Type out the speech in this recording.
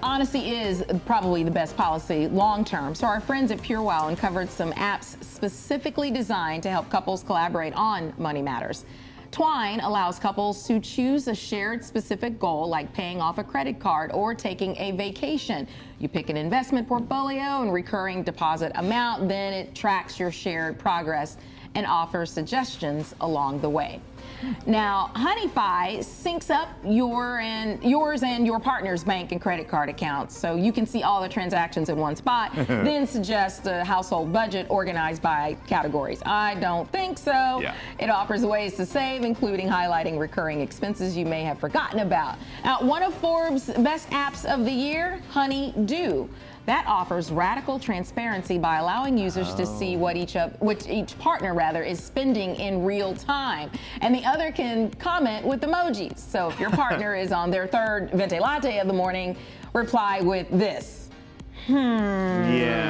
Honesty is probably the best policy long term. So our friends at PureWow uncovered some apps specifically designed to help couples collaborate on money matters. Twine allows couples to choose a shared specific goal, like paying off a credit card or taking a vacation. You pick an investment portfolio and recurring deposit amount, then it tracks your shared progress and offers suggestions along the way. Now, HoneyFi syncs up yours and your partner's bank and credit card accounts, so you can see all the transactions in one spot, then suggest a household budget organized by categories. I don't think so. Yeah. It offers ways to save, including highlighting recurring expenses you may have forgotten about. Now, one of Forbes' best apps of the year, Honeydo. That offers radical transparency by allowing users to see what each partner is spending in real time. And the other can comment with emojis. So if your partner is on their third venti latte of the morning, reply with this. Yeah.